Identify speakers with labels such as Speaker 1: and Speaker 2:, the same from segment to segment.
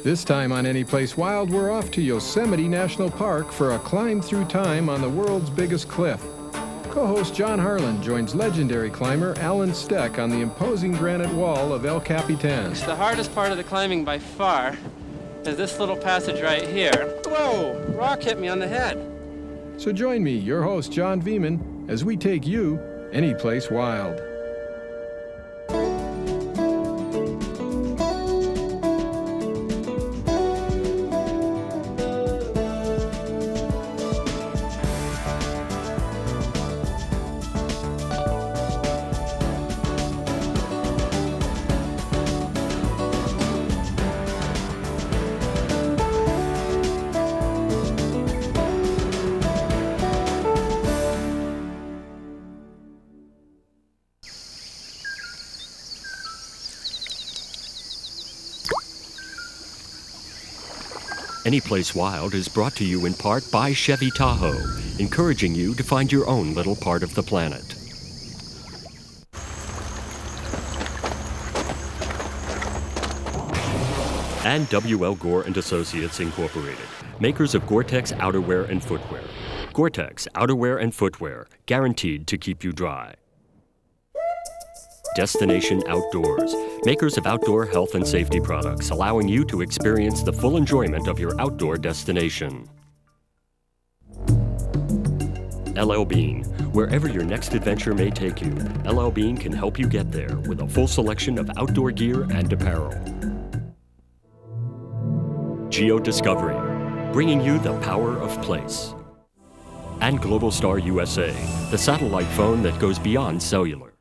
Speaker 1: This time on AnyPlace Wild, we're off to Yosemite National Park for a climb through time on the world's biggest cliff. Co-host John Harlin joins legendary climber Allen Steck on the imposing granite wall of El Capitan.
Speaker 2: The hardest part of the climbing by far is this little passage right here. Whoa! Rock hit me on the head.
Speaker 1: So join me, your host John Veman, as we take you AnyPlace Wild.
Speaker 3: AnyPlace Wild is brought to you in part by Chevy Tahoe, encouraging you to find your own little part of the planet. And W.L. Gore and Associates Incorporated, makers of Gore-Tex outerwear and footwear. Gore-Tex outerwear and footwear, guaranteed to keep you dry. Destination Outdoors, makers of outdoor health and safety products, allowing you to experience the full enjoyment of your outdoor destination. LL Bean, wherever your next adventure may take you, LL Bean can help you get there with a full selection of outdoor gear and apparel. Geo Discovery, bringing you the power of place. And Global Star USA, the satellite phone that goes beyond cellular.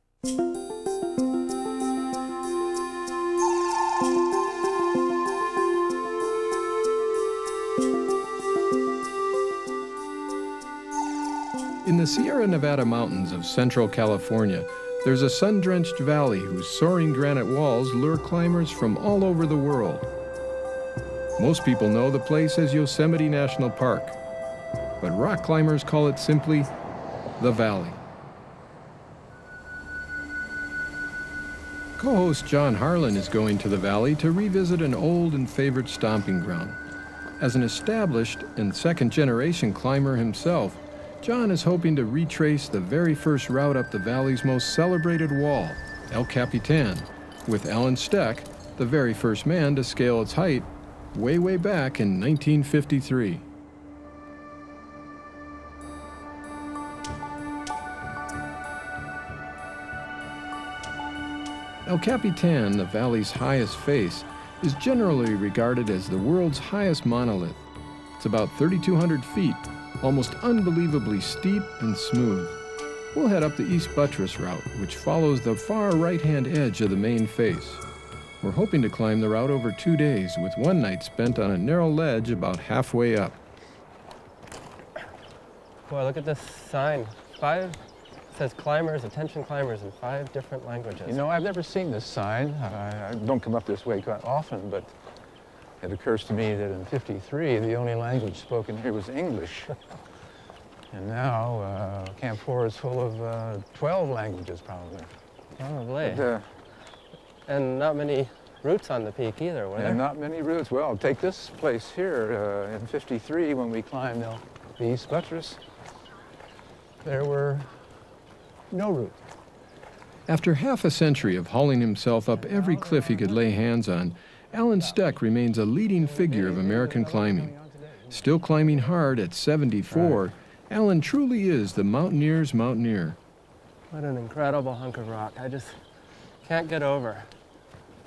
Speaker 1: In the Sierra Nevada mountains of central California, there's a sun-drenched valley whose soaring granite walls lure climbers from all over the world. Most people know the place as Yosemite National Park, but rock climbers call it simply the Valley. Co-host John Harlin is going to the Valley to revisit an old and favorite stomping ground. As an established and second-generation climber himself, John is hoping to retrace the very first route up the valley's most celebrated wall, El Capitan, with Allen Steck, the very first man to scale its height, way back in 1953. El Capitan, the valley's highest face, is generally regarded as the world's highest monolith. It's about 3,200 feet, almost unbelievably steep and smooth. We'll head up the East Buttress route, which follows the far right-hand edge of the main face. We're hoping to climb the route over 2 days, with one night spent on a narrow ledge about halfway up.
Speaker 2: Boy, look at this sign. It says climbers, attention climbers, in 5 different languages.
Speaker 4: You know, I've never seen this sign. I don't come up this way quite often, but it occurs to me that in '53, the only language spoken here was English. And now, Camp 4 is full of 12 languages, probably.
Speaker 2: Probably.
Speaker 4: But,
Speaker 2: and not many routes on the peak either, were there?
Speaker 4: and not many routes. Well, take this place here. In '53, when we climbed the East Buttress, there were no routes.
Speaker 1: After half a century of hauling himself up every cliff he could lay hands on, Allen Steck remains a leading figure of American climbing. Still climbing hard at 74, Allen truly is the mountaineer's mountaineer.
Speaker 2: What an incredible hunk of rock. I just can't get over.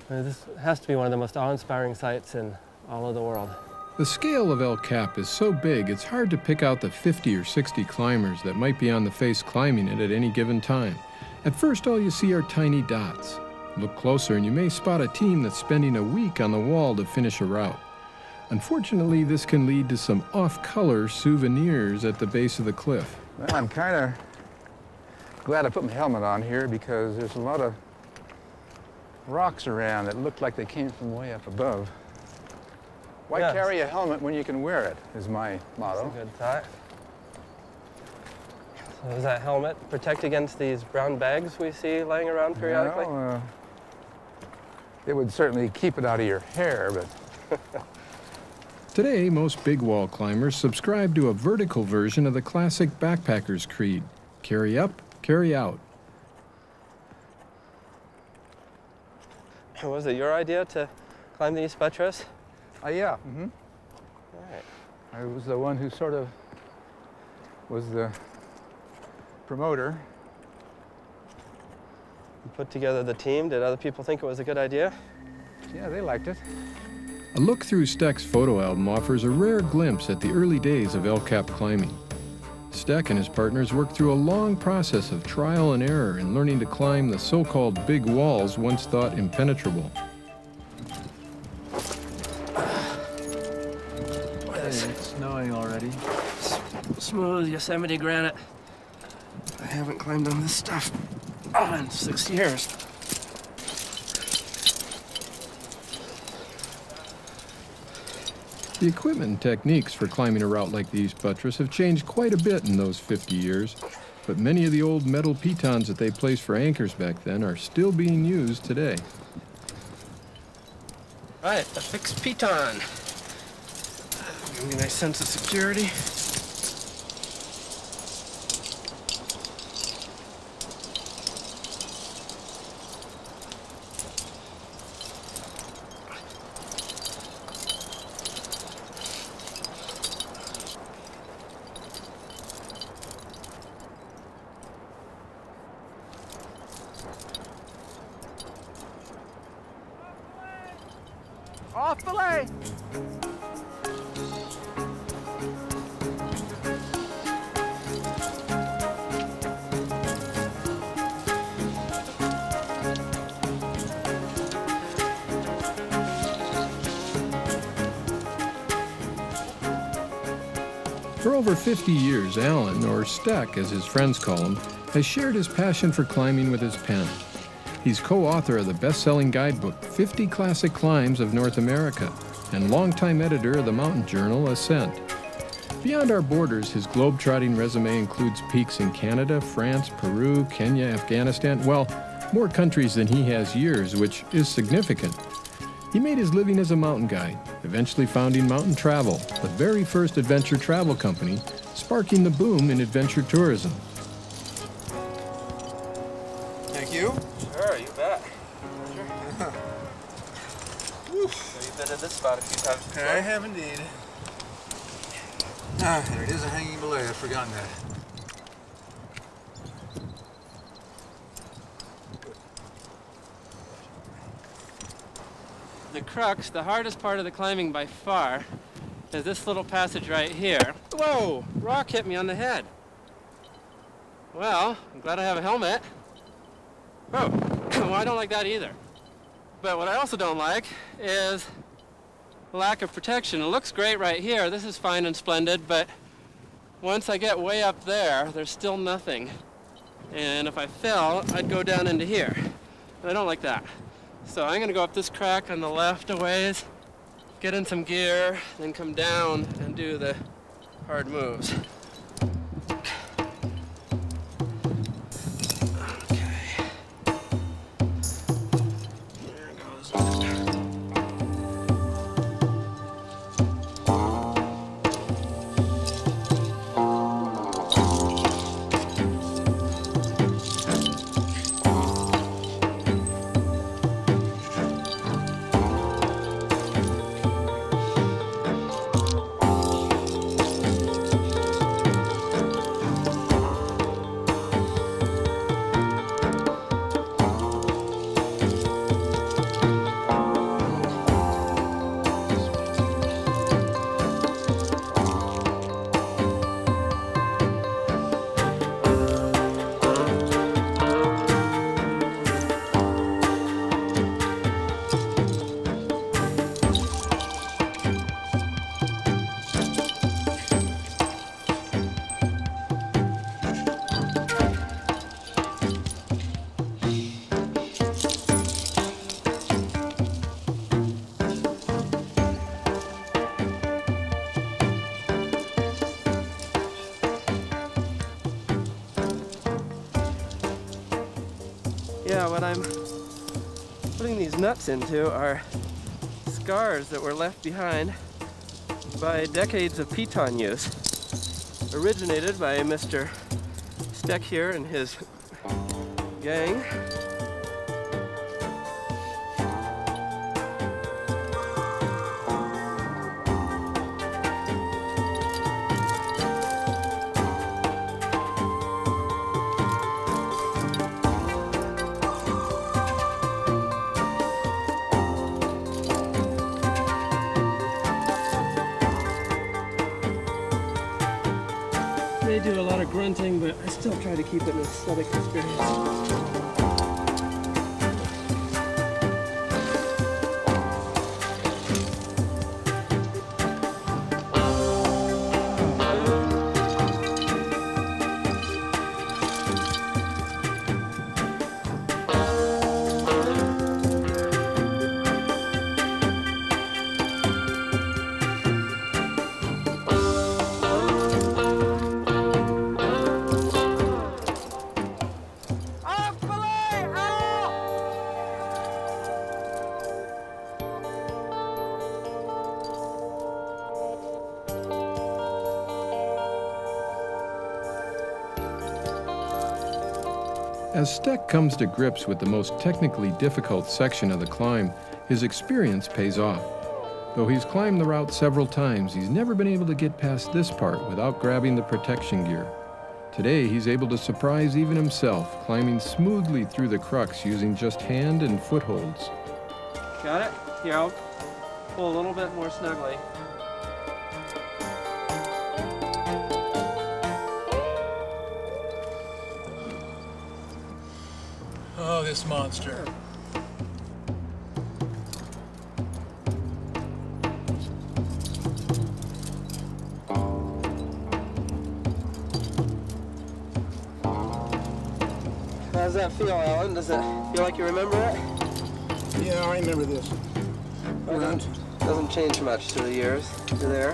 Speaker 2: I mean, this has to be one of the most awe-inspiring sights in all of the world.
Speaker 1: The scale of El Cap is so big it's hard to pick out the 50 or 60 climbers that might be on the face climbing it at any given time. At first, all you see are tiny dots. Look closer and you may spot a team that's spending a week on the wall to finish a route. Unfortunately, this can lead to some off-color souvenirs at the base of the cliff.
Speaker 4: Well, I'm kind of glad I put my helmet on here because there's a lot of rocks around that look like they came from way up above. Why carry a helmet when you can wear it, is my motto.
Speaker 2: That's a good thought. So does that helmet protect against these brown bags we see laying around periodically?
Speaker 4: Well, it would certainly keep it out of your hair, but
Speaker 1: Today, most big wall climbers subscribe to a vertical version of the classic backpacker's creed: carry up, carry out.
Speaker 2: Was it your idea to climb the East Buttress?
Speaker 4: Yeah.
Speaker 2: All right.
Speaker 4: I was the one who sort of was the promoter.
Speaker 2: You put together the team. Did other people think it was a good idea?
Speaker 4: Yeah, they liked it.
Speaker 1: A look through Steck's photo album offers a rare glimpse at the early days of El Cap climbing. Steck and his partners worked through a long process of trial and error in learning to climb the so-called big walls once thought impenetrable.
Speaker 2: It's snowing already. Smooth Yosemite granite. I haven't climbed on this stuff in 6 years.
Speaker 1: The equipment and techniques for climbing a route like the East Buttress have changed quite a bit in those 50 years, but many of the old metal pitons that they placed for anchors back then are still being used today.
Speaker 2: Right, a fixed piton. Give me a nice sense of security.
Speaker 4: Off the lane!
Speaker 1: For over 50 years, Allen, or Steck as his friends call him, has shared his passion for climbing with his pen. He's co-author of the best-selling guidebook, 50 Classic Climbs of North America, and longtime editor of the mountain journal, Ascent. Beyond our borders, his globe-trotting resume includes peaks in Canada, France, Peru, Kenya, Afghanistan, well, more countries than he has years, which is significant. He made his living as a mountain guide, eventually founding Mountain Travel, the very first adventure travel company, sparking the boom in adventure tourism.
Speaker 4: Thank you.
Speaker 2: Sure, you bet. Pleasure. So you've been in this spot a few times before?
Speaker 4: I have indeed. Ah, there it is, a hanging belay. I've forgotten that.
Speaker 2: The crux, the hardest part of the climbing by far, is this little passage right here. Whoa! Rock hit me on the head. Well, I'm glad I have a helmet. Oh, well, I don't like that either. But what I also don't like is the lack of protection. It looks great right here. This is fine and splendid, but once I get way up there, there's still nothing. And if I fell, I'd go down into here. And I don't like that. So I'm gonna go up this crack on the left a ways, get in some gear, then come down and do the hard moves. Yeah, what I'm putting these nuts into are scars that were left behind by decades of piton use. Originated by Mr. Steck here and his gang. They do a lot of grunting, but I still try to keep it an aesthetic experience.
Speaker 1: As Steck comes to grips with the most technically difficult section of the climb, his experience pays off. Though he's climbed the route several times, he's never been able to get past this part without grabbing the protection gear. Today, he's able to surprise even himself, climbing smoothly through the crux using just hand and footholds.
Speaker 2: Got it? Here, I'll pull a little bit more snugly.
Speaker 4: Oh, this monster.
Speaker 2: How does that feel, Alan? Does it feel like you remember it?
Speaker 5: Yeah, I remember this.
Speaker 2: Doesn't change much through the years. You're there.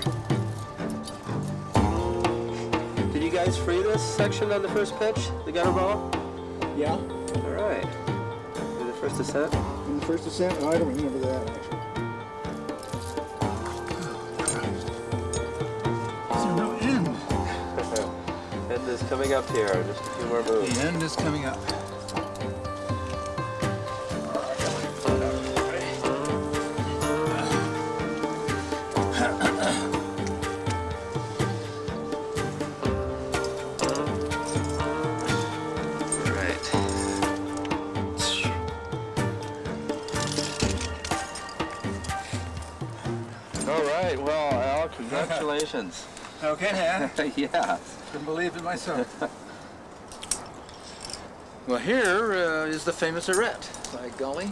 Speaker 2: Did you guys free this section on the first pitch, the gutter ball?
Speaker 5: Yeah?
Speaker 2: All right. Do the first ascent?
Speaker 5: In the first ascent? Oh, I don't remember that, actually. Is there no end?
Speaker 2: End is coming up here. Just a few more moves.
Speaker 4: The end is coming up.
Speaker 2: All right, well, Al, congratulations.
Speaker 4: Okay, yeah.
Speaker 2: Yeah.
Speaker 4: Couldn't believe it myself. Well, here is the famous arête. By golly.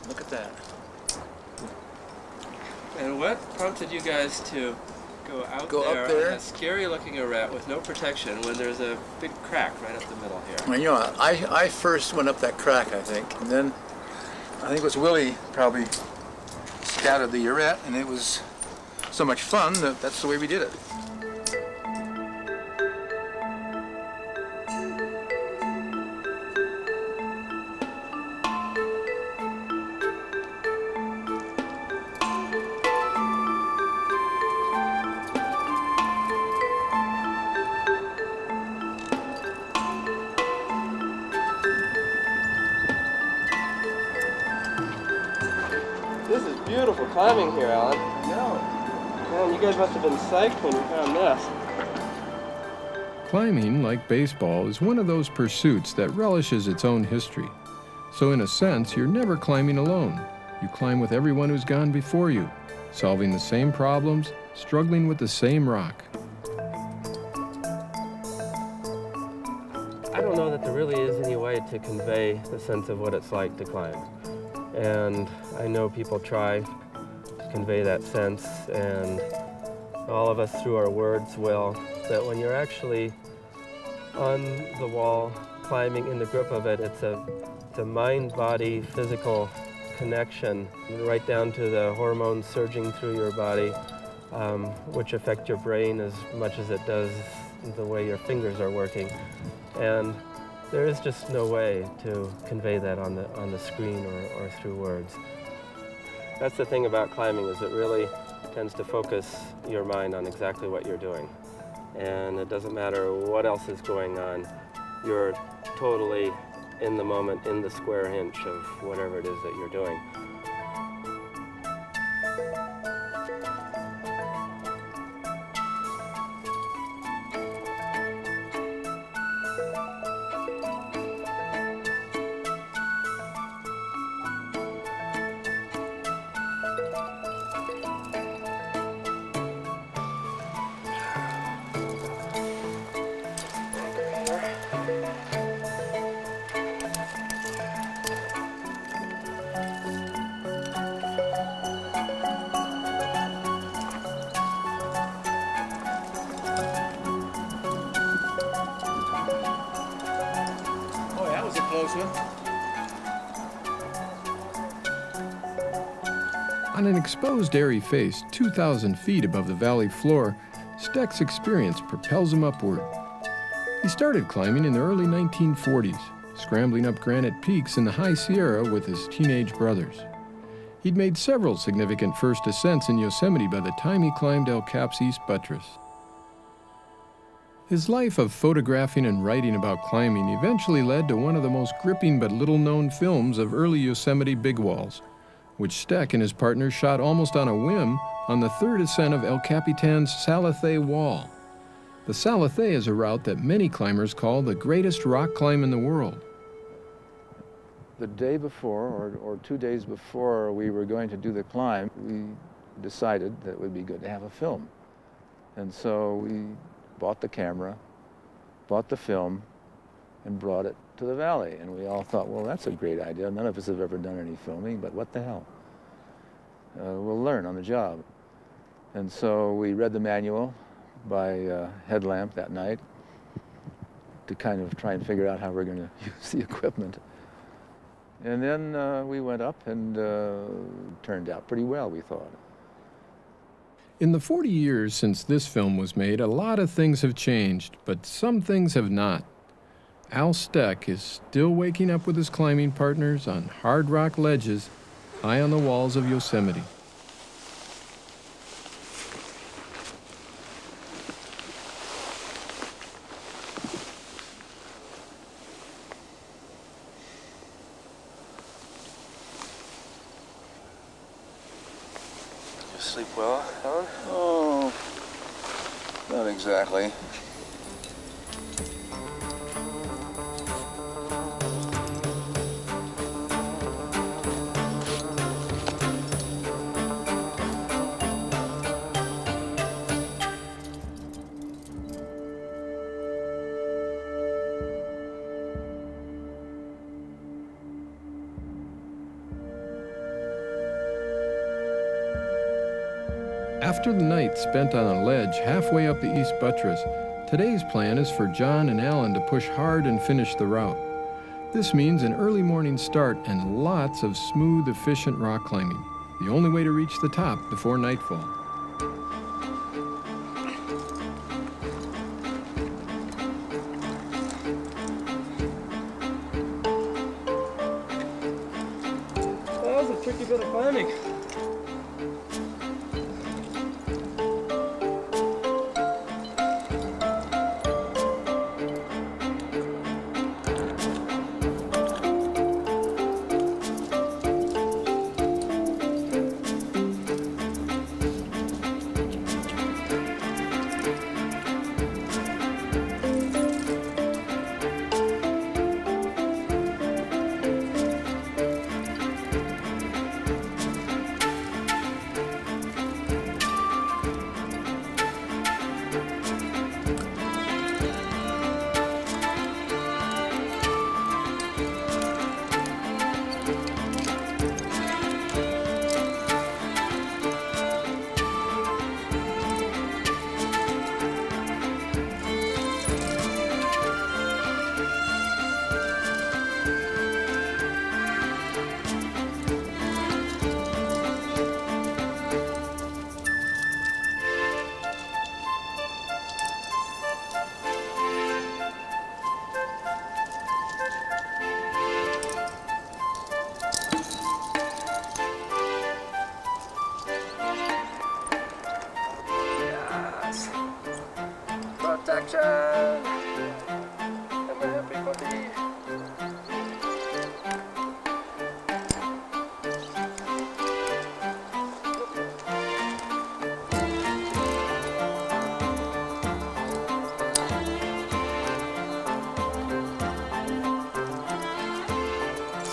Speaker 4: Look at that.
Speaker 2: And what prompted you guys to go out
Speaker 4: there
Speaker 2: on a scary-looking arête with no protection when there's a big crack right up the middle here?
Speaker 4: Well, you know, I first went up that crack, I think, and then I think it was Willie probably scouted the arête, and it was so much fun that that's the way we did it.
Speaker 2: This is beautiful climbing here, Alan.
Speaker 5: I know.
Speaker 2: Man, you guys must have been psyched when you found this.
Speaker 1: Climbing, like baseball, is one of those pursuits that relishes its own history. So in a sense, you're never climbing alone. You climb with everyone who's gone before you, solving the same problems, struggling with the same rock.
Speaker 2: I don't know that there really is any way to convey the sense of what it's like to climb. And I know people try to convey that sense, and all of us through our words will, that when you're actually on the wall, climbing in the grip of it, it's a mind-body physical connection, right down to the hormones surging through your body, which affect your brain as much as it does the way your fingers are working. And there is just no way to convey that on the screen or through words. That's the thing about climbing, is it really tends to focus your mind on exactly what you're doing. And it doesn't matter what else is going on, you're totally in the moment, in the square inch of whatever it is that you're doing.
Speaker 1: On an exposed airy face 2,000 feet above the valley floor, Steck's experience propels him upward. He started climbing in the early 1940s, scrambling up granite peaks in the High Sierra with his teenage brothers. He'd made several significant first ascents in Yosemite by the time he climbed El Cap's East Buttress. His life of photographing and writing about climbing eventually led to one of the most gripping but little-known films of early Yosemite big walls, which Steck and his partners shot almost on a whim on the third ascent of El Capitan's Salathe Wall. The Salathe is a route that many climbers call the greatest rock climb in the world.
Speaker 4: The day before, or 2 days before we were going to do the climb, we decided that it would be good to have a film. And so we bought the camera, bought the film, and brought it to the valley. And we all thought, well, that's a great idea. None of us have ever done any filming, but what the hell? We'll learn on the job. And so we read the manual by headlamp that night to kind of try and figure out how we're going to use the equipment. And then we went up, and turned out pretty well, we thought.
Speaker 1: In the 40 years since this film was made, a lot of things have changed, but some things have not. Al Steck is still waking up with his climbing partners on hard rock ledges high on the walls of Yosemite.
Speaker 4: You sleep well, Alan? Oh, not exactly.
Speaker 1: After the night spent on a ledge halfway up the East Buttress, today's plan is for John and Allen to push hard and finish the route. This means an early morning start and lots of smooth, efficient rock climbing, the only way to reach the top before nightfall.
Speaker 2: That was a tricky bit of climbing.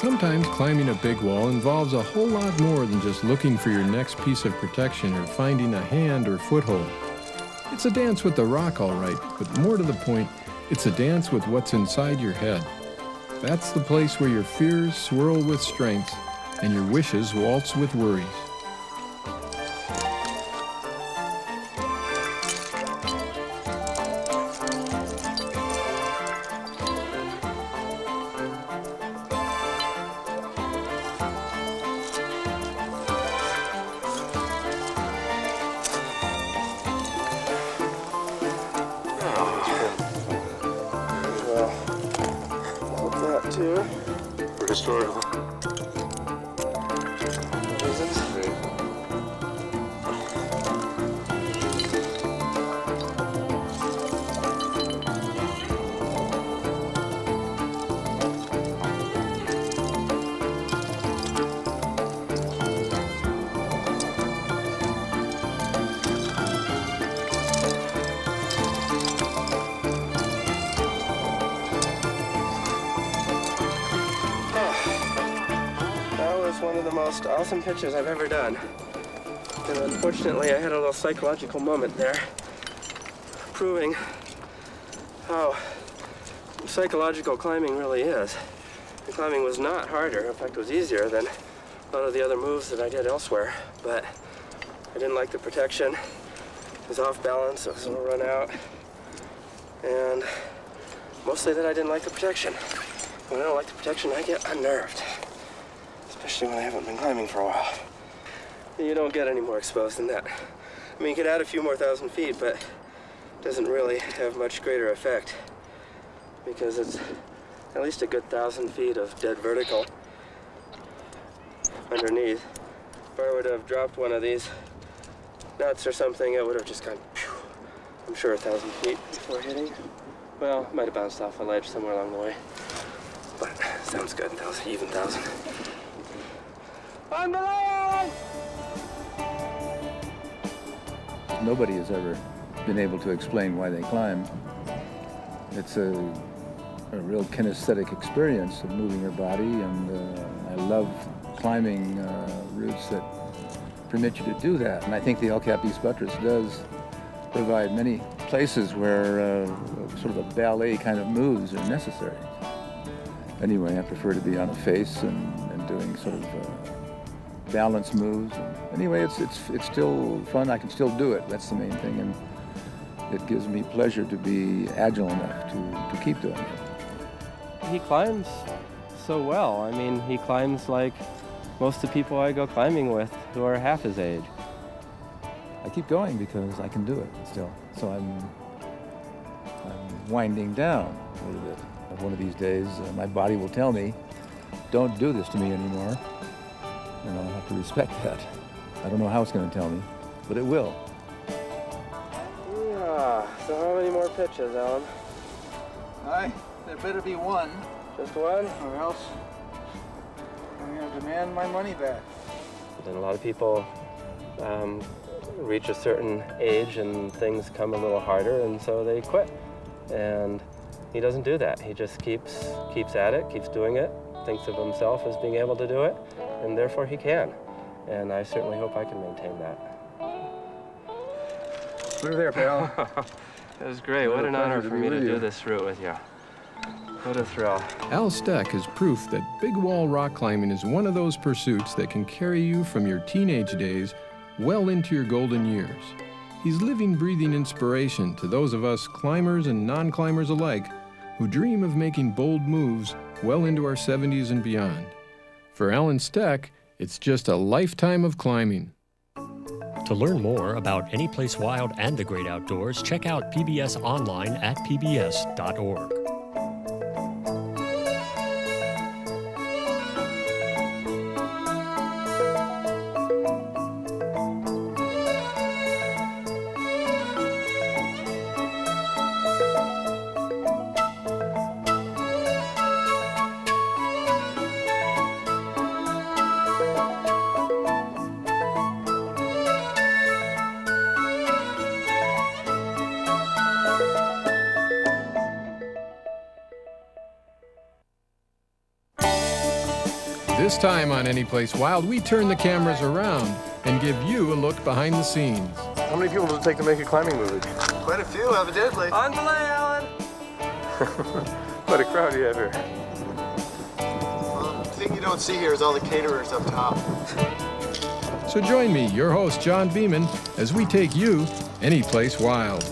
Speaker 1: Sometimes climbing a big wall involves a whole lot more than just looking for your next piece of protection or finding a hand or foothold. It's a dance with the rock, all right, but more to the point, it's a dance with what's inside your head. That's the place where your fears swirl with strength and your wishes waltz with worries.
Speaker 2: For historical reasons. One of the most awesome pitches I've ever done. And unfortunately, I had a little psychological moment there, proving how psychological climbing really is. The climbing was not harder. In fact, it was easier than a lot of the other moves that I did elsewhere. But I didn't like the protection. It was off balance. It was a little run out. And mostly that I didn't like the protection. When I don't like the protection, I get unnerved. Especially when I haven't been climbing for a while. You don't get any more exposed than that. I mean, you could add a few more thousand feet, but it doesn't really have much greater effect because it's at least a good 1,000 feet of dead vertical underneath. If I would have dropped one of these nuts or something, it would have just gone, phew, I'm sure 1,000 feet before hitting. Well, it might have bounced off a ledge somewhere along the way, but sounds good, even 1,000. On the line!
Speaker 4: Nobody has ever been able to explain why they climb. It's a real kinesthetic experience of moving your body, and I love climbing routes that permit you to do that. And I think the El Cap East Buttress does provide many places where sort of a ballet kind of moves are necessary. Anyway, I prefer to be on a face and doing sort of balance moves. Anyway, it's still fun. I can still do it. That's the main thing, and it gives me pleasure to be agile enough to keep doing it.
Speaker 2: He climbs so well. I mean, he climbs like most of the people I go climbing with who are half his age.
Speaker 4: I keep going because I can do it still. So I'm winding down a little bit. One of these days, my body will tell me, don't do this to me anymore. And I'll have to respect that. I don't know how it's going to tell me, but it will.
Speaker 2: Yeah, so how many more pitches, Alan?
Speaker 5: There better be one,
Speaker 2: Just one?
Speaker 5: or else I'm going to demand my money back.
Speaker 2: Then a lot of people reach a certain age and things come a little harder, and so they quit. And he doesn't do that. He just keeps at it, keeps doing it, thinks of himself as being able to do it, and therefore he can. And I certainly hope I can maintain that.
Speaker 5: Through there, pal.
Speaker 2: It was great. What an honor for me to do this route with you. What a thrill.
Speaker 1: Allen Steck is proof that big wall rock climbing is one of those pursuits that can carry you from your teenage days well into your golden years. He's living, breathing inspiration to those of us climbers and non-climbers alike who dream of making bold moves well into our 70s and beyond. For Allen Steck, it's just a lifetime of climbing.
Speaker 3: To learn more about AnyPlace Wild and the Great Outdoors, check out PBS online at pbs.org.
Speaker 1: This time on AnyPlace Wild, we turn the cameras around and give you a look behind the scenes.
Speaker 6: How many people does it take to make a climbing movie?
Speaker 5: Quite a few, evidently.
Speaker 2: On delay, Alan.
Speaker 6: What a crowd you have here.
Speaker 5: Well, the thing you don't see here is all the caterers up top.
Speaker 1: So join me, your host, John Beeman, as we take you AnyPlace Wild.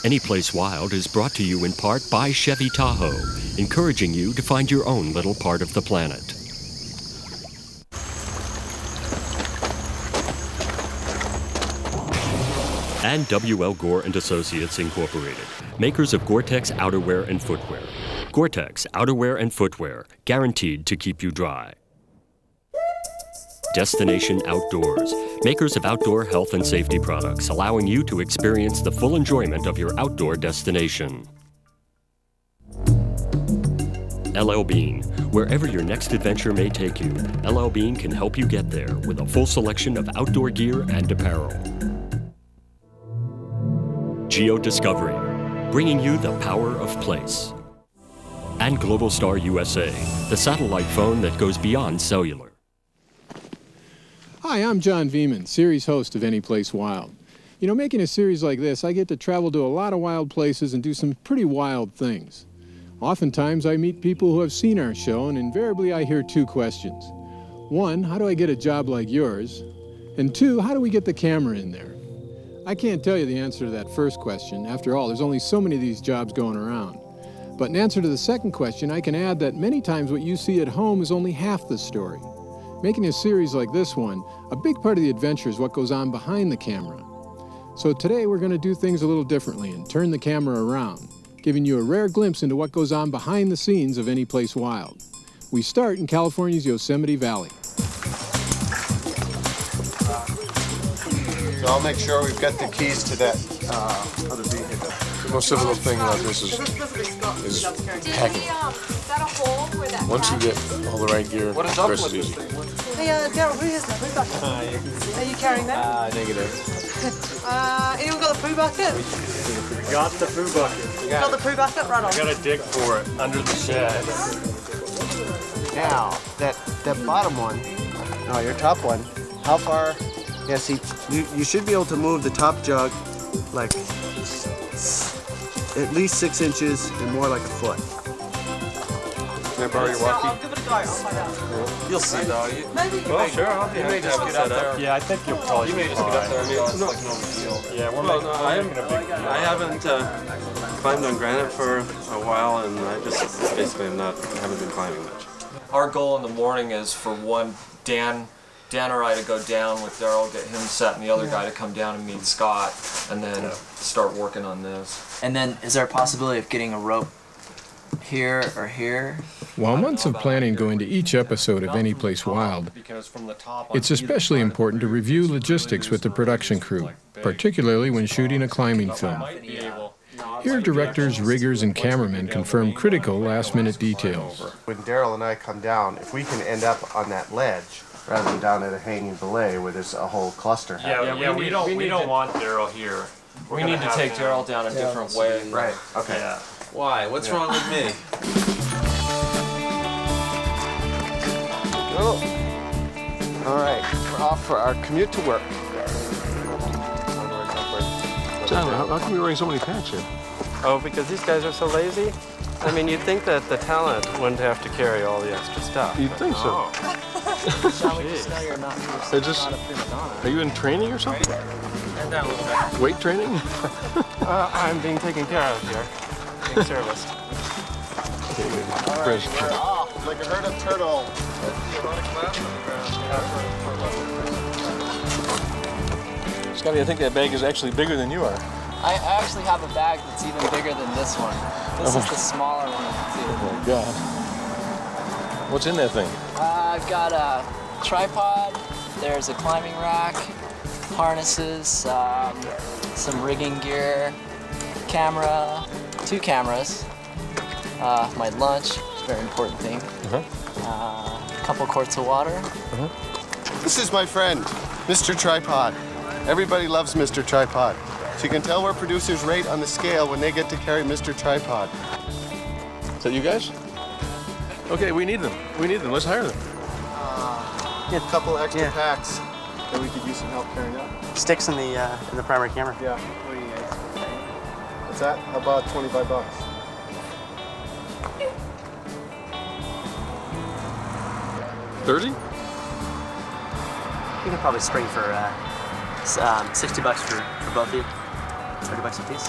Speaker 3: AnyPlace Wild is brought to you in part by Chevy Tahoe, encouraging you to find your own little part of the planet. And W.L. Gore and Associates Incorporated, makers of Gore-Tex outerwear and footwear. Gore-Tex outerwear and footwear, guaranteed to keep you dry. Destination Outdoors, makers of outdoor health and safety products, allowing you to experience the full enjoyment of your outdoor destination. LL Bean, wherever your next adventure may take you, LL Bean can help you get there with a full selection of outdoor gear and apparel. Geo Discovery, bringing you the power of place. And Global Star USA, the satellite phone that goes beyond cellular.
Speaker 1: Hi, I'm John Beeman, series host of AnyPlace Wild. You know, making a series like this, I get to travel to a lot of wild places and do some pretty wild things. Oftentimes, I meet people who have seen our show, and invariably I hear two questions. One, how do I get a job like yours? And two, how do we get the camera in there? I can't tell you the answer to that first question. After all, there's only so many of these jobs going around. But in answer to the second question, I can add that many times what you see at home is only half the story. Making a series like this one, a big part of the adventure is what goes on behind the camera. So today we're going to do things a little differently and turn the camera around, giving you a rare glimpse into what goes on behind the scenes of AnyPlace Wild. We start in California's Yosemite Valley.
Speaker 5: So I'll make sure we've got the keys to that other vehicle.
Speaker 6: The most difficult thing about this is packing. Once you get all the right gear, the rest is easy.
Speaker 7: Hey, Daryl, who has the poo bucket? Are you carrying that?
Speaker 5: Negative.
Speaker 7: Anyone got the poo bucket?
Speaker 8: We got the poo bucket.
Speaker 7: You got the poo bucket? Right on.
Speaker 8: I gotta dig for it under the shed.
Speaker 5: Now, that bottom one, no, your top one, how far? Yeah, see, you should be able to move the top jug like at least 6 inches and more like a foot.
Speaker 6: Can I borrow your walkie?
Speaker 7: I'll give it a go. I'll find out.
Speaker 8: You'll see though.
Speaker 6: Well, sure, I'll be happy to
Speaker 8: just
Speaker 6: have it
Speaker 8: get up
Speaker 6: set up.
Speaker 8: there. Yeah, I think you'll probably.
Speaker 6: You may just get up there. I mean, it's
Speaker 8: no
Speaker 6: no.
Speaker 8: big deal. Yeah, we're
Speaker 2: Well,
Speaker 8: making a big deal.
Speaker 2: I haven't climbed on granite for a while, and I just basically haven't been climbing much.
Speaker 9: Our goal in the morning is for Dan or I to go down with Daryl, get him set, and the other guy to come down and meet Scott, and then start working on this.
Speaker 10: And then, is there a possibility of getting a rope here or here?
Speaker 1: While months of planning go into each episode of AnyPlace Wild, it's especially important to review logistics with the production crew, particularly when shooting a climbing film. Here, directors, riggers, and cameramen confirm critical last-minute details.
Speaker 5: When Daryl and I come down, if we can end up on that ledge, rather than down at a hanging belay where there's a whole cluster happening.
Speaker 8: Yeah, we don't want Daryl here.
Speaker 9: We need to take Daryl down a different way.
Speaker 5: Right, okay.
Speaker 9: Yeah.
Speaker 2: Why? What's wrong with me?
Speaker 5: Go. All right, we're off for our commute to work.
Speaker 6: John, how come you're wearing so many pants here?
Speaker 2: Oh, because these guys are so lazy? I mean, you'd think that the talent wouldn't have to carry all the extra stuff.
Speaker 6: You'd think so. They're just, are you in training or something? Weight training?
Speaker 2: I'm being taken care of here. Being serviced.
Speaker 5: All right, we're off like a herd of turtles.
Speaker 6: Scotty, I think that bag is actually bigger than you are.
Speaker 10: I actually have a bag that's even bigger than this one. This is the smaller one of the two.
Speaker 6: Oh, God. What's in that thing?
Speaker 10: I've got a tripod, there's a climbing rack, harnesses, some rigging gear, camera, 2 cameras, my lunch, a very important thing, a couple quarts of water.
Speaker 5: This is my friend, Mr. Tripod. Everybody loves Mr. Tripod. So you can tell where producers rate on the scale when they get to carry Mr. Tripod.
Speaker 6: Is that you guys? Okay, we need them. We need them. Let's hire them.
Speaker 5: A couple extra packs that we could use some help carrying up.
Speaker 11: Sticks in the primary camera.
Speaker 5: Yeah. What's that? How about 25 bucks?
Speaker 6: $30?
Speaker 11: You can probably spring for 60 bucks for both of you. 30 bucks a piece.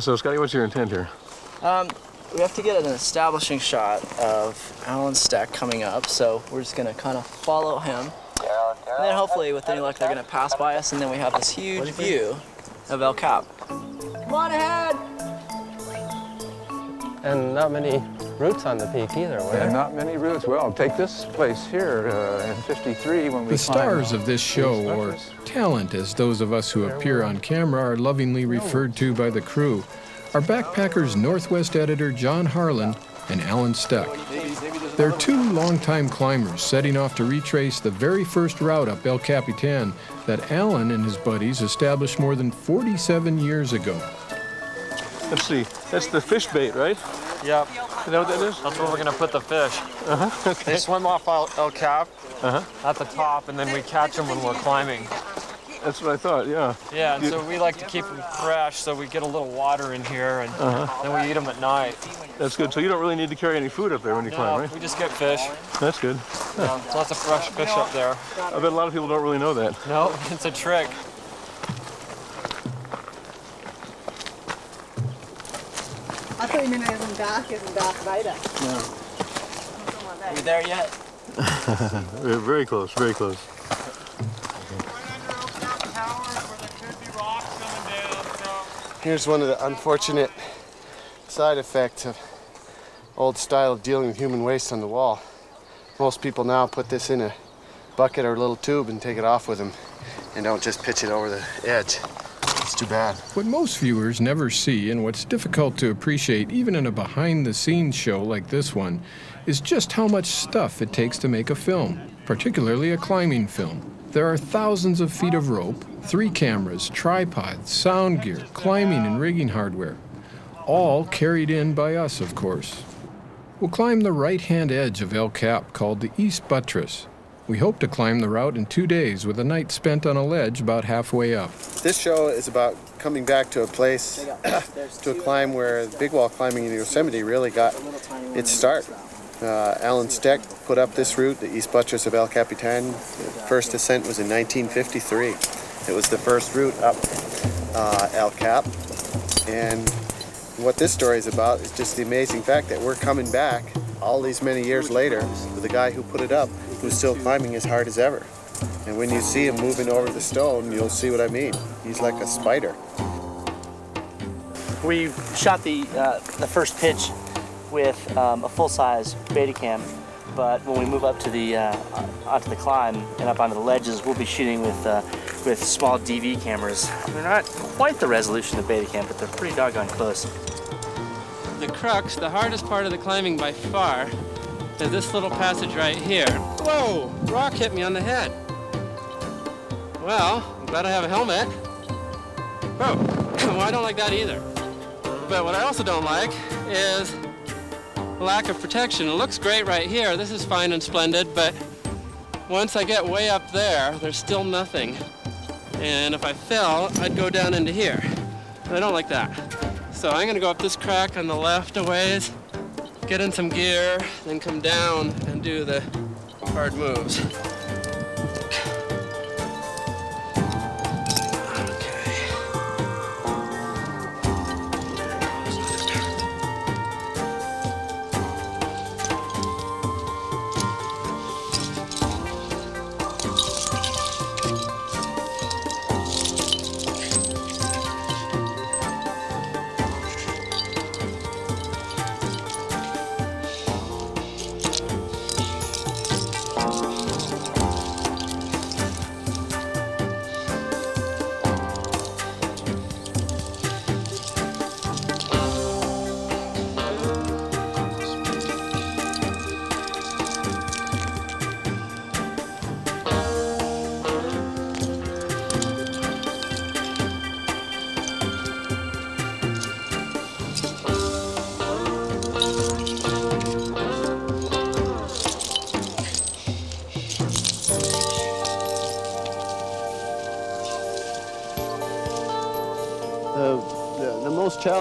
Speaker 6: So, Scotty, what's your intent here?
Speaker 10: We have to get an establishing shot of Allen Steck coming up, so we're just gonna kind of follow him. And then hopefully, with any luck, they're gonna pass by us, and then we have this huge view of El Cap. Come on ahead!
Speaker 4: And not many routes on the peak either. And not many routes. Well, take this place here in 53 when we
Speaker 1: The stars of this show, or talent as those of us who appear on camera are lovingly referred to by the crew, are Backpackers Northwest editor John Harlin and Allen Steck. They're 2 longtime climbers setting off to retrace the very first route up El Capitan that Allen and his buddies established more than 47 years ago.
Speaker 6: Let's see. That's the fish bait, right?
Speaker 9: Yep.
Speaker 6: Is that what that is?
Speaker 9: That's where we're gonna put the fish.
Speaker 6: Okay.
Speaker 9: They swim off El Cap at the top, and then we catch them when we're climbing.
Speaker 6: That's what I thought, yeah.
Speaker 9: Yeah, and so we like to keep them fresh, so we get a little water in here, and then we eat them at night.
Speaker 6: That's good. So you don't really need to carry any food up there when you climb, right?
Speaker 9: We just get fish.
Speaker 6: That's good.
Speaker 9: Yeah, there's lots of fresh fish up there.
Speaker 6: I bet a lot of people don't really know that.
Speaker 9: No, it's a trick.
Speaker 7: I thought you meant as in Darth Vader.
Speaker 10: No. Are we there yet?
Speaker 6: Very close, very close.
Speaker 5: Here's one of the unfortunate side effects of old style of dealing with human waste on the wall. Most people now put this in a bucket or a little tube and take it off with them and don't just pitch it over the edge. It's too bad.
Speaker 1: What most viewers never see, and what's difficult to appreciate even in a behind-the-scenes show like this one, is just how much stuff it takes to make a film, particularly a climbing film. There are thousands of feet of rope, 3 cameras, tripods, sound gear, climbing and rigging hardware, all carried in by us, of course. We'll climb the right-hand edge of El Cap called the East Buttress. We hope to climb the route in 2 days with a night spent on a ledge about halfway up.
Speaker 5: This show is about coming back to a place, to a climb where big wall climbing in Yosemite really got its start. Allen Steck put up this route, the East Buttress of El Capitan. The first ascent was in 1953. It was the first route up El Cap. And what this story is about is just the amazing fact that we're coming back all these many years later with the guy who put it up, who's still climbing as hard as ever. And when you see him moving over the stone, you'll see what I mean. He's like a spider.
Speaker 11: We shot the first pitch with a full-size Betacam, but when we move up to the onto the climb and up onto the ledges, we'll be shooting with small DV cameras. They're not quite the resolution of Betacam, but they're pretty doggone close.
Speaker 2: The crux, the hardest part of the climbing by far, is this little passage right here. Whoa! Rock hit me on the head. Well, I'm glad I have a helmet. Oh, well, I don't like that either. But what I also don't like is the lack of protection. It looks great right here. This is fine and splendid, but once I get way up there, there's still nothing. And if I fell, I'd go down into here. And I don't like that. So I'm gonna go up this crack on the left a ways, get in some gear, then come down and do the hard moves.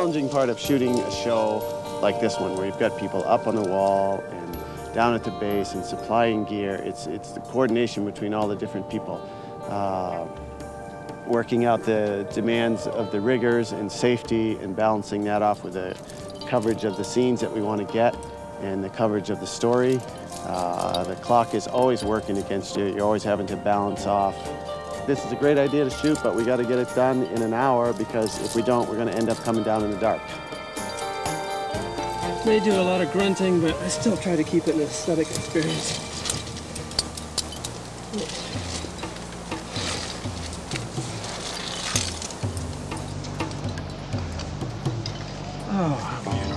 Speaker 5: challenging part of shooting a show like this one, where you've got people up on the wall and down at the base and supplying gear. It's the coordination between all the different people, working out the demands of the riggers and safety and balancing that off with the coverage of the scenes that we want to get and the coverage of the story. The clock is always working against you. You're always having to balance off. This is a great idea to shoot, but we got to get it done in an hour, because if we don't, we're going to end up coming down in the dark.
Speaker 2: May do a lot of grunting, but I still try to keep it an aesthetic experience. Oh, how beautiful.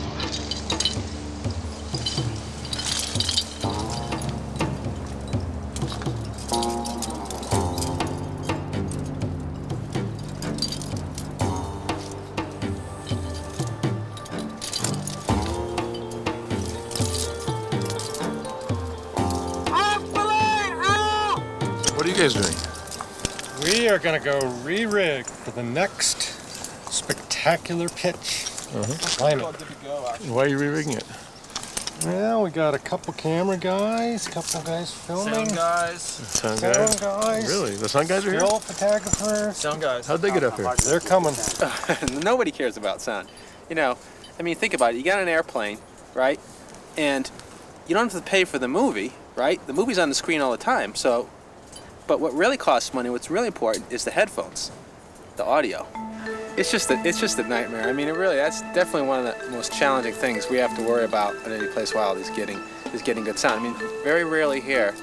Speaker 6: What are you guys doing?
Speaker 8: We are going to go re-rig for the next spectacular pitch. Climb it.
Speaker 6: Why are you re-rigging it?
Speaker 8: Well, we got a couple camera guys, a couple guys filming.
Speaker 9: Sound guys.
Speaker 6: Sound
Speaker 8: Sound guys.
Speaker 6: Really? The sound guys are here?
Speaker 8: Still photographers.
Speaker 9: Sound guys.
Speaker 6: How'd they get up here?
Speaker 8: They're coming.
Speaker 12: Nobody cares about sound. You know, I mean, think about it. You got an airplane, right? And you don't have to pay for the movie, right? The movie's on the screen all the time. So, but what really costs money, what's really important, is the headphones, the audio. It's just a nightmare. I mean, that's definitely one of the most challenging things we have to worry about at AnyPlace Wild is getting good sound. I mean, very rarely hear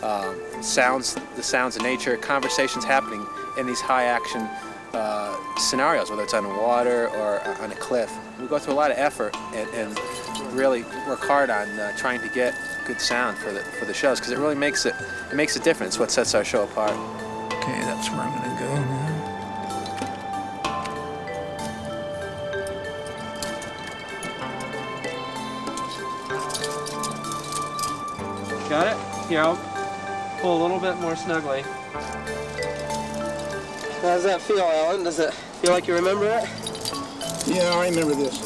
Speaker 12: the sounds of nature, conversations happening in these high action scenarios, whether it's on the water or on a cliff. We go through a lot of effort and really work hard on trying to get good sound for the shows, because it really makes a difference. What sets our show apart.
Speaker 4: Okay, that's where I'm gonna go now.
Speaker 2: Got it? Here, I'll pull a little bit more snugly. How does that feel, Alan? Does it feel like you remember it?
Speaker 4: Yeah, I remember this.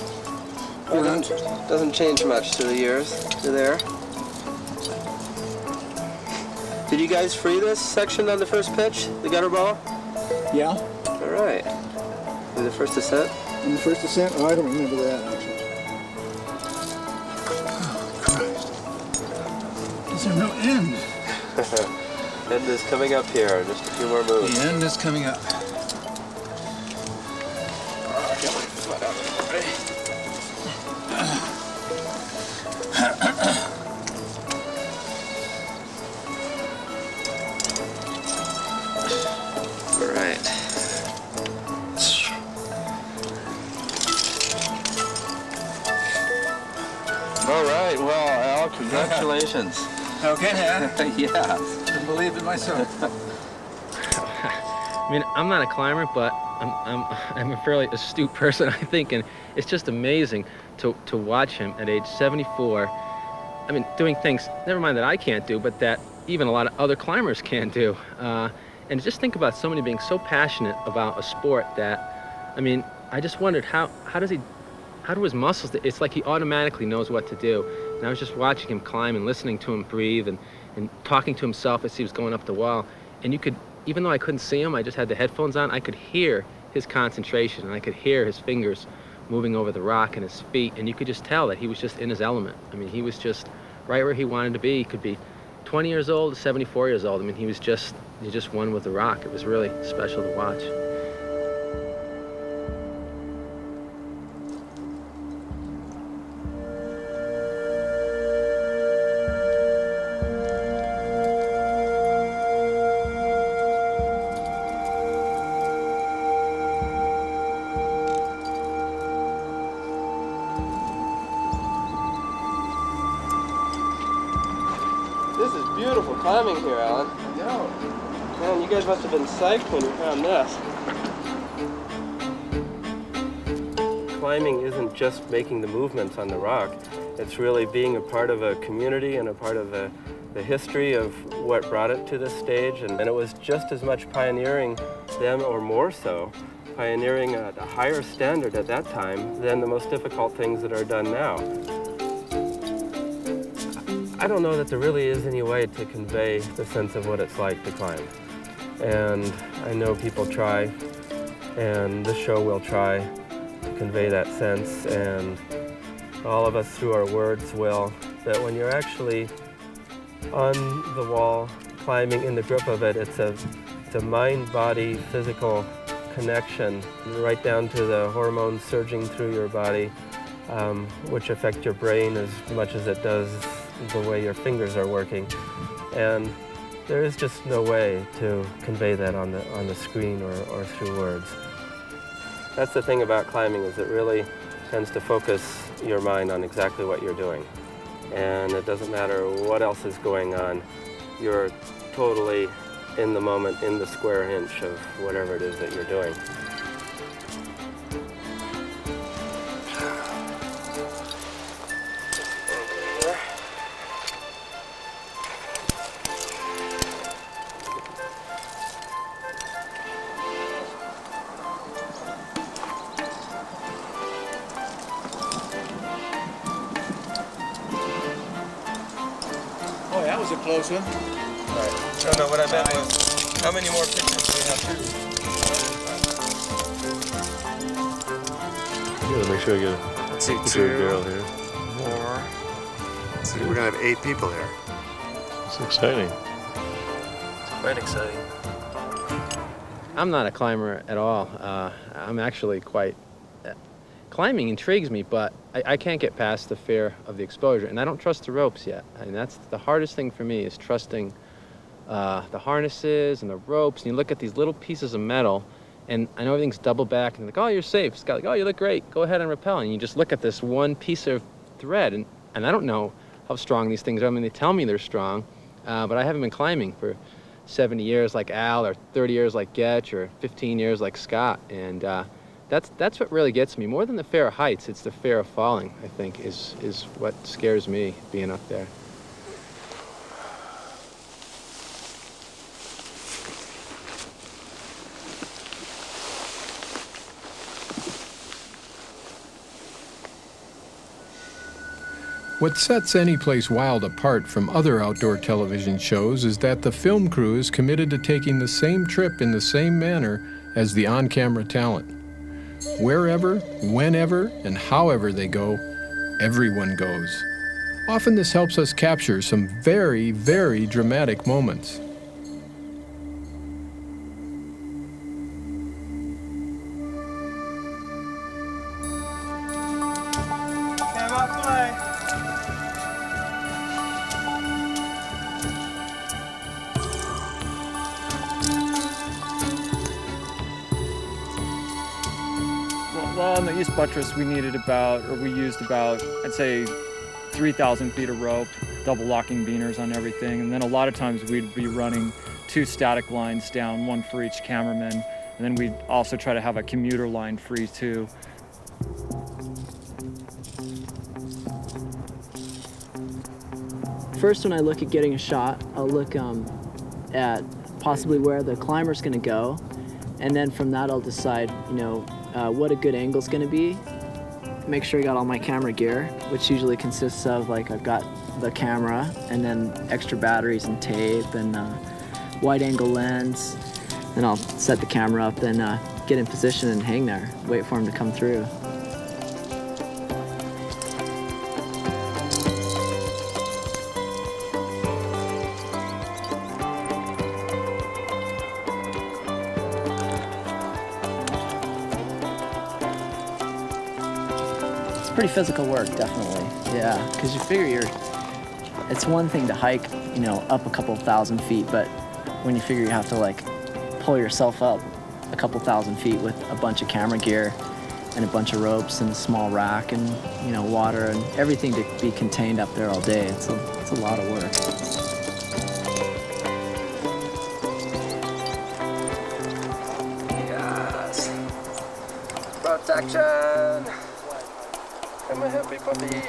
Speaker 2: Doesn't change much through the years. You're there. Did you guys free this section on the first pitch, the gutter ball?
Speaker 4: Yeah.
Speaker 2: All right. In the first descent?
Speaker 4: In the first descent? Oh, I don't remember that, actually. Oh, Christ. Is there no end?
Speaker 2: End is coming up here. Just a few more moves.
Speaker 4: The end is coming up.
Speaker 2: All right. All right. Well, Al, congratulations.
Speaker 4: Okay, yeah.
Speaker 2: Yeah.
Speaker 4: Couldn't believe it myself.
Speaker 13: I mean, I'm not a climber, but I'm a fairly astute person, I think, and it's just amazing to watch him at age 74. I mean, doing things, never mind that I can't do, but that even a lot of other climbers can do. And just think about somebody being so passionate about a sport that, I mean, I just wondered how do his muscles, it's like he automatically knows what to do. And I was just watching him climb and listening to him breathe and talking to himself as he was going up the wall. And you could, even though I couldn't see him, I just had the headphones on, I could hear his concentration, and I could hear his fingers moving over the rock and his feet, and you could just tell that he was just in his element. I mean, he was just right where he wanted to be. He could be 20 years old, 74 years old. I mean, he just won with the rock. It was really special to watch.
Speaker 2: This is beautiful climbing here, Alan.
Speaker 4: Yeah.
Speaker 2: Man, you guys must have been psyched when you found this. Climbing isn't just making the movements on the rock. It's really being a part of a community and a part of the history of what brought it to this stage. And it was just as much pioneering then, or more so,
Speaker 14: pioneering a higher standard at that time than the most difficult things that are done now. I don't know that there really is any way to convey the sense of what it's like to climb. And I know people try, and this show will try to convey that sense, and all of us through our words will, that when you're actually on the wall, climbing in the grip of it, it's a mind-body physical connection, right down to the hormones surging through your body, which affect your brain as much as it does the way your fingers are working. And there is just no way to convey that on the screen or through words. That's the thing about climbing, is it really tends to focus your mind on exactly what you're doing. And it doesn't matter what else is going on. You're totally in the moment, in the square inch of whatever it is that you're doing.
Speaker 15: Oh, that was a close one.
Speaker 14: Right. No, what I meant was, how many more pictures do we have to do?
Speaker 6: Gotta make sure I get a
Speaker 5: Let's see,
Speaker 6: picture of Daryl here.
Speaker 5: 4. Let's see, we're gonna have 8 people here.
Speaker 6: It's exciting.
Speaker 14: It's quite exciting.
Speaker 13: I'm not a climber at all. I'm actually quite... climbing intrigues me, but I can't get past the fear of the exposure, and I don't trust the ropes yet. I mean, that's the hardest thing for me, is trusting the harnesses and the ropes. And you look at these little pieces of metal, and I know everything's double back, and they're like, oh, you're safe. Scott, like, oh, you look great. Go ahead and rappel. And you just look at this one piece of thread, and I don't know how strong these things are. I mean, they tell me they're strong, but I haven't been climbing for 70 years like Al, or 30 years like Getch, or 15 years like Scott. And that's what really gets me. More than the fear of heights, it's the fear of falling, I think, is what scares me, being up there.
Speaker 1: What sets AnyPlace Wild apart from other outdoor television shows is that the film crew is committed to taking the same trip in the same manner as the on-camera talent. Wherever, whenever, and however they go, everyone goes. Often this helps us capture some very, very dramatic moments.
Speaker 16: Well, on the east buttress, we used about, I'd say, 3,000 feet of rope, double locking beaners on everything, and then a lot of times we'd be running 2 static lines down, 1 for each cameraman, and then we'd also try to have a commuter line free too.
Speaker 10: First, when I look at getting a shot, I'll look at possibly where the climber's going to go, and then from that I'll decide, what a good angle's going to be. Make sure I got all my camera gear, which usually consists of, like, I've got the camera and then extra batteries and tape and wide angle lens. Then I'll set the camera up, then get in position and hang there, wait for him to come through. Pretty physical work, definitely. Yeah, because you figure it's one thing to hike, up a couple thousand feet, but when you figure you have to, like, pull yourself up a couple thousand feet with a bunch of camera gear and a bunch of ropes and a small rack and, water and everything to be contained up there all day, it's a lot of work.
Speaker 14: Yes. Protection. I'm a happy puppy.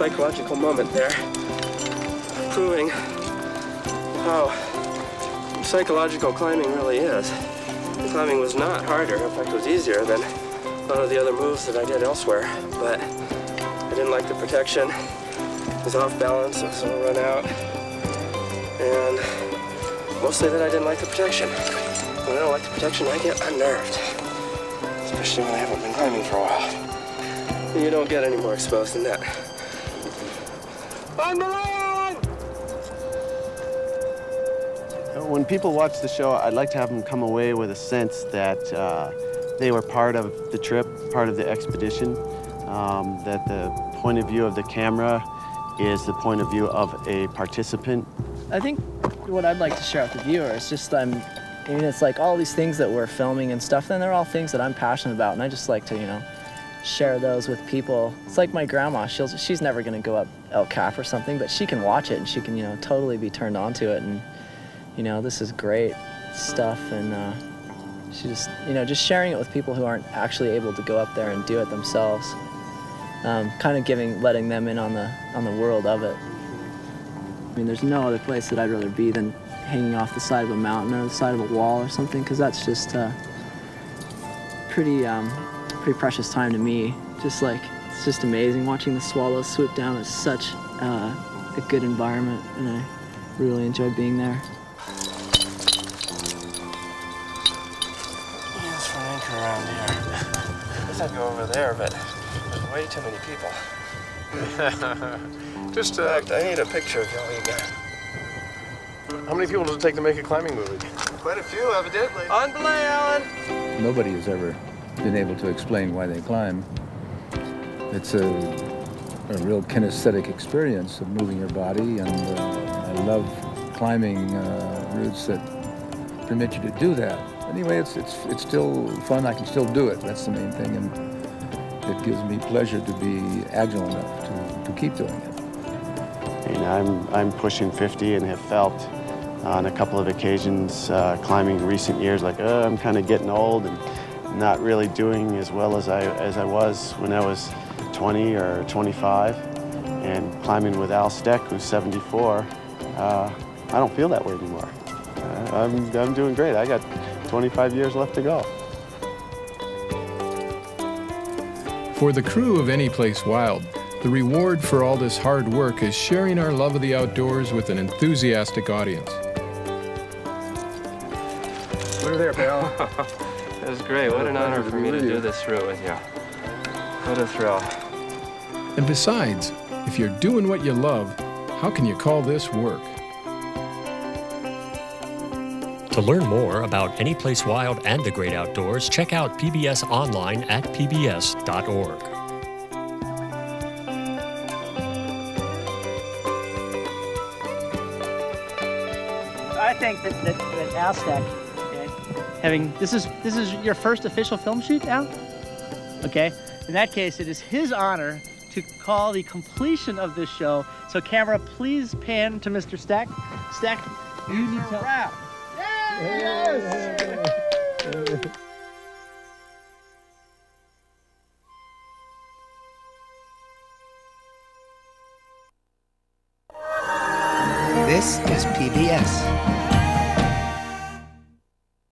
Speaker 13: psychological moment there, proving how psychological climbing really is. The climbing was not harder, in fact it was easier than a lot of the other moves that I did elsewhere, but I didn't like the protection. It was off balance, so I run out, and mostly that I didn't like the protection. When I don't like the protection, I get unnerved, especially when I haven't been climbing for a while. You don't get any more exposed than that.
Speaker 17: When people watch the show, I'd like to have them come away with a sense that they were part of the trip, part of the expedition, that the point of view of the camera is the point of view of a participant.
Speaker 10: I think what I'd like to share with the viewer is just, I mean, it's like all these things that we're filming and stuff, then they're all things that I'm passionate about, and I just like to, you know, share those with people. It's like my grandma, she's never gonna go up El Cap or something, but she can watch it and she can, you know, totally be turned on to it, and, you know, this is great stuff, and she just, you know, just sharing it with people who aren't actually able to go up there and do it themselves. Kind of letting them in on the world of it. I mean, there's no other place that I'd rather be than hanging off the side of a mountain or the side of a wall or something, because that's just pretty precious time to me. Just like, it's just amazing watching the swallows swoop down. It's such a good environment, and I really enjoy being there.
Speaker 13: Yes, for an anchor around here. I guess I'd go over there, but there's way too many people.
Speaker 6: Just,
Speaker 13: in fact, I need a picture of y'all you got.
Speaker 6: how many people does it take to make a climbing movie?
Speaker 5: Quite a few, evidently.
Speaker 13: On belay, Alan!
Speaker 4: Nobody has ever been able to explain why they climb. It's a real kinesthetic experience of moving your body, and I love climbing routes that permit you to do that. Anyway, it's still fun. I can still do it. That's the main thing, and it gives me pleasure to be agile enough to keep doing it.
Speaker 17: And I'm pushing 50 and have felt on a couple of occasions climbing in recent years like, I'm kind of getting old and not really doing as well as I was when I was 20 or 25. And climbing with Allen Steck, who's 74, I don't feel that way anymore. I'm doing great. I got 25 years left to go.
Speaker 1: For the crew of AnyPlace Wild, the reward for all this hard work is sharing our love of the outdoors with an enthusiastic audience.
Speaker 13: We're there, pal. It was great. What an honor for me to do this route with you. What a thrill.
Speaker 1: And besides, if you're doing what you love, how can you call this work?
Speaker 3: To learn more about AnyPlace Wild and the great outdoors, check out PBS online at pbs.org.
Speaker 11: I think that Allen Steck, okay, this is your first official film shoot, Al? Okay, in that case, it is his honor to call the completion of this show. So camera, please pan to Mr. Steck. Steck, you need to wrap. Yes!
Speaker 18: This is PBS.